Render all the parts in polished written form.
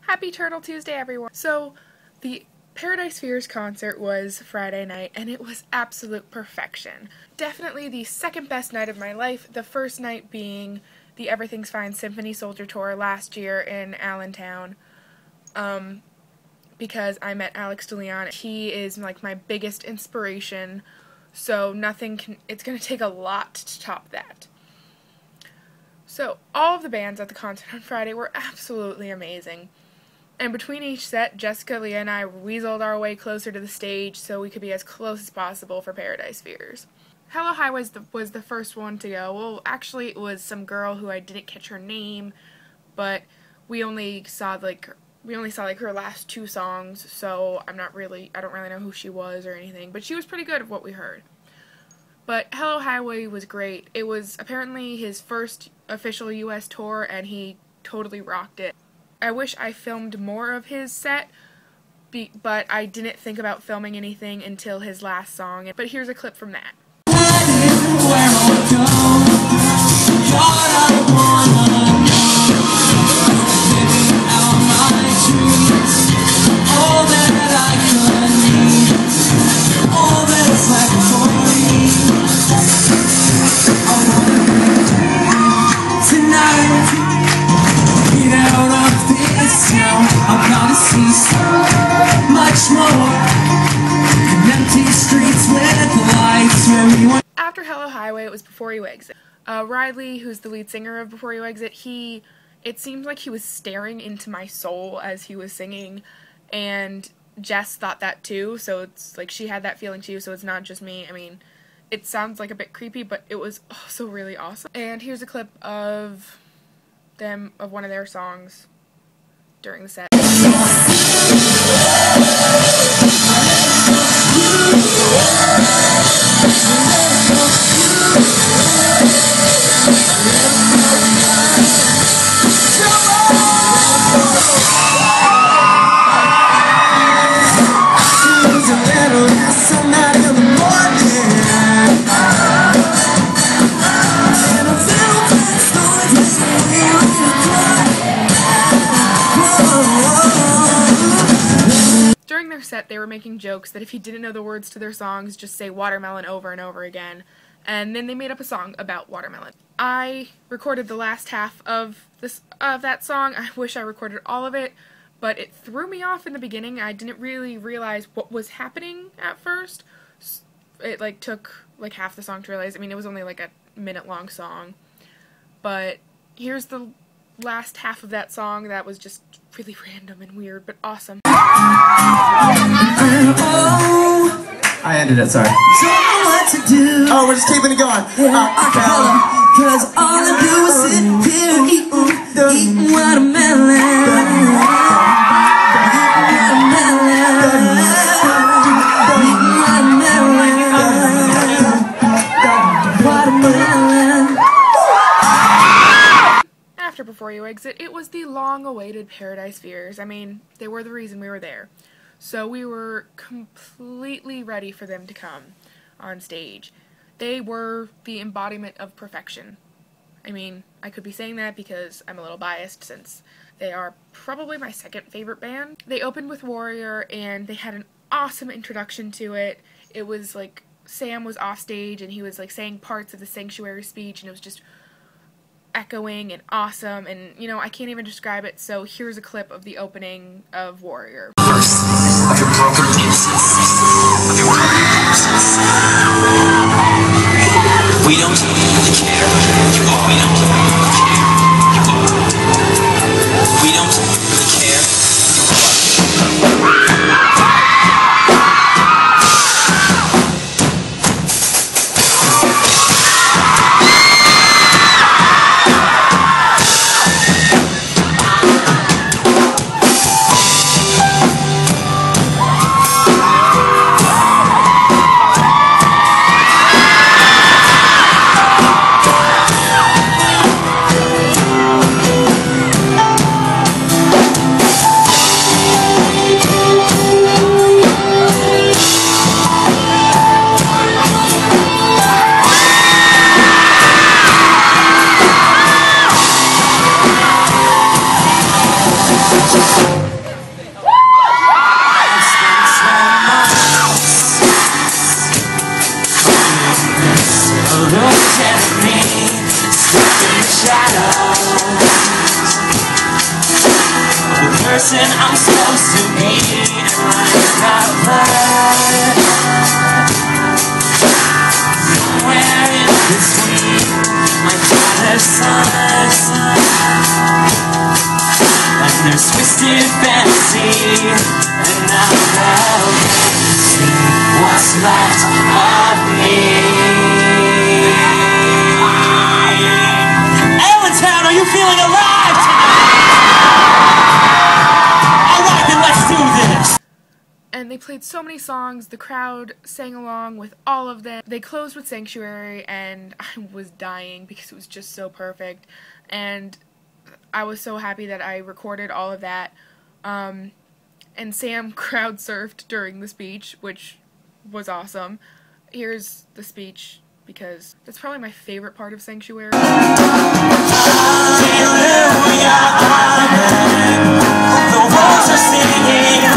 Happy Turtle Tuesday, everyone! So, the Paradise Fears concert was Friday night, and it was absolute perfection. Definitely the second best night of my life, the first night being the Everything's Fine Symphony Soldier Tour last year in Allentown, because I met Alex DeLeon. He is like my biggest inspiration, so it's going to take a lot to top that. So, all of the bands at the concert on Friday were absolutely amazing. And between each set, Gescikah, Leah, and I weaseled our way closer to the stage so we could be as close as possible for Paradise Fears. Hello High was the first one to go. Well, actually, it was some girl who I didn't catch her name, but we only saw her last two songs, so I don't really know who she was or anything, but she was pretty good at what we heard. But Hello Highway was great. It was apparently his first official US tour, and he totally rocked it. I wish I filmed more of his set, but I didn't think about filming anything until his last song. But here's a clip from that. After Hello Highway, it was Before You Exit. Riley, who's the lead singer of Before You Exit, it seemed like he was staring into my soul as he was singing, and Jess thought that too, so it's like she had that feeling too, so it's not just me. I mean, it sounds like a bit creepy, but it was also really awesome. And here's a clip of one of their songs during the set. During their set, they were making jokes that if you didn't know the words to their songs, just say watermelon over and over again. And then they made up a song about watermelon. I recorded the last half of that song. I wish I recorded all of it, but it threw me off in the beginning. I didn't really realize what was happening at first. It took like half the song to realize. I mean, it was only like a minute-long song. But here's the last half of that song that was just really random and weird, but awesome. I ended it, sorry. Oh, we're just keeping it going. Cause all I do is sit here eating watermelon. After Before You Exit, it was the long-awaited Paradise Fears. I mean, they were the reason we were there. So we were completely ready for them to come on stage. They were the embodiment of perfection. I mean, I could be saying that because I'm a little biased since they are probably my second favorite band. They opened with Warrior, and they had an awesome introduction to it. It was like Sam was off stage and he was like saying parts of the Sanctuary speech, and it was just echoing and awesome, and you know, I can't even describe it, so here's a clip of the opening of Warrior. Of your broken pieces, of your broken pieces. We don't really care. You are. We don't really care. You are. We don't really care. Person I'm supposed to be, and I'm not blood. Somewhere in between my father's son, and there's twisted fantasy, and now I'll see what's left of me. Allentown, are you feeling alive tonight? And they played so many songs, the crowd sang along with all of them. They closed with Sanctuary, and I was dying because it was just so perfect. And I was so happy that I recorded all of that. And Sam crowd surfed during the speech, which was awesome. Here's the speech, because that's probably my favorite part of Sanctuary. The walls are singing,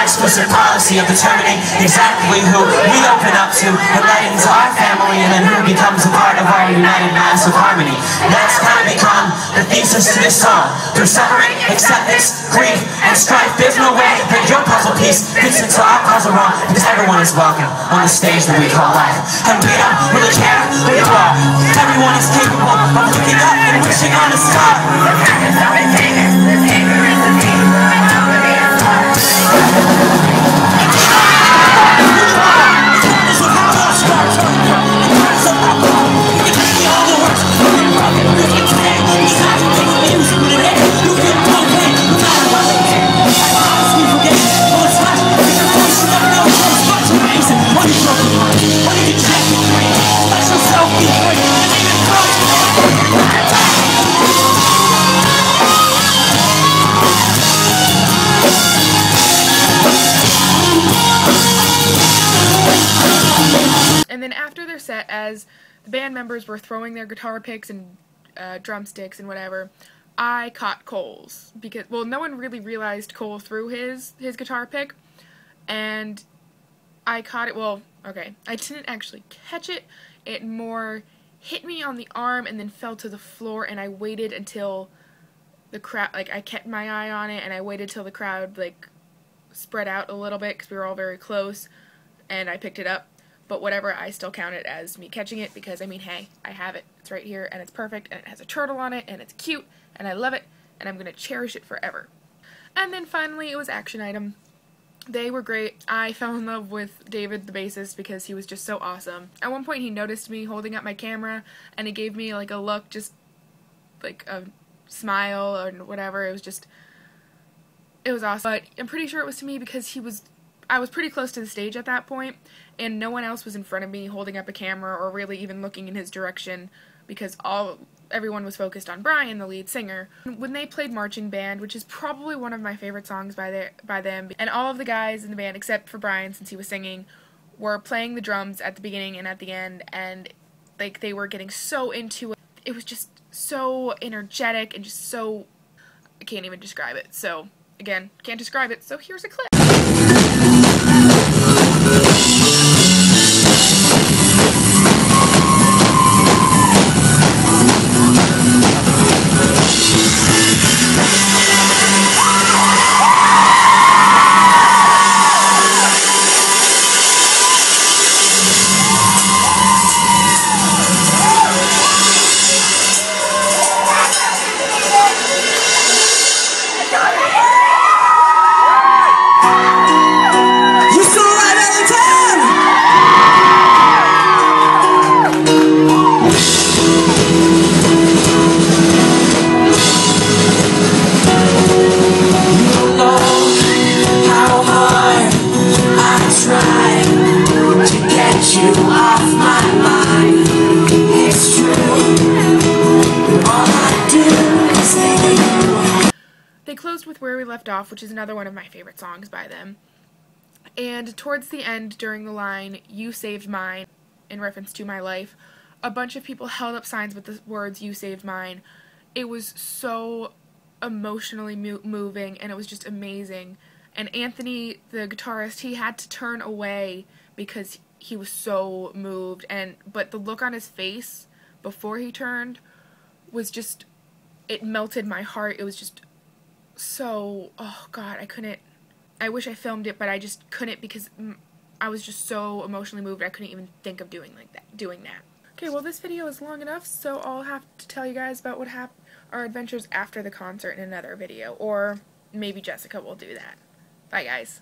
explicit policy of determining exactly who we open up to, enlightens our family, and then who becomes a part of our united mass of harmony. That's kind of become the thesis to this song. Through suffering, acceptance, grief, and strife, there's no way that your puzzle piece fits into our puzzle wrong, because everyone is welcome on the stage that we call life. And we don't really care who you are. Everyone is capable of looking up and wishing on a star. And then after their set, as the band members were throwing their guitar picks and drumsticks and whatever, I caught Cole's, because, well, no one really realized Cole threw his guitar pick, and I caught it. Well, okay, I didn't actually catch it. It more hit me on the arm and then fell to the floor, and I waited until the crowd, like, I kept my eye on it, and I waited till the crowd, like, spread out a little bit, because we were all very close, and I picked it up. But whatever, I still count it as me catching it, because, I mean, hey, I have it. It's right here, and it's perfect, and it has a turtle on it, and it's cute, and I love it, and I'm going to cherish it forever. And then finally, it was Action Item. They were great. I fell in love with David, the bassist, because he was just so awesome. At one point, he noticed me holding up my camera, and he gave me, like, a look, just, like, a smile or whatever. It was just, it was awesome. But I'm pretty sure it was to me because I was pretty close to the stage at that point, and no one else was in front of me holding up a camera or really even looking in his direction, because everyone was focused on Brian, the lead singer. When they played Marching Band, which is probably one of my favorite songs by them, and all of the guys in the band, except for Brian since he was singing, were playing the drums at the beginning and at the end, and like they were getting so into it. It was just so energetic and just so, I can't even describe it. So again, can't describe it, so here's a clip. They closed with Where We Left Off, which is another one of my favorite songs by them. And towards the end, during the line, You Saved Mine, in reference to my life. A bunch of people held up signs with the words, "You saved mine." It was so emotionally moving, and it was just amazing. And Anthony, the guitarist, he had to turn away because he was so moved, but the look on his face before he turned was just, it melted my heart. It was just so, oh God, I wish I filmed it, but I just couldn't because I was just so emotionally moved I couldn't even think of doing that. Okay, well this video is long enough, so I'll have to tell you guys about our adventures after the concert in another video, or maybe Gescikah will do that. Bye guys.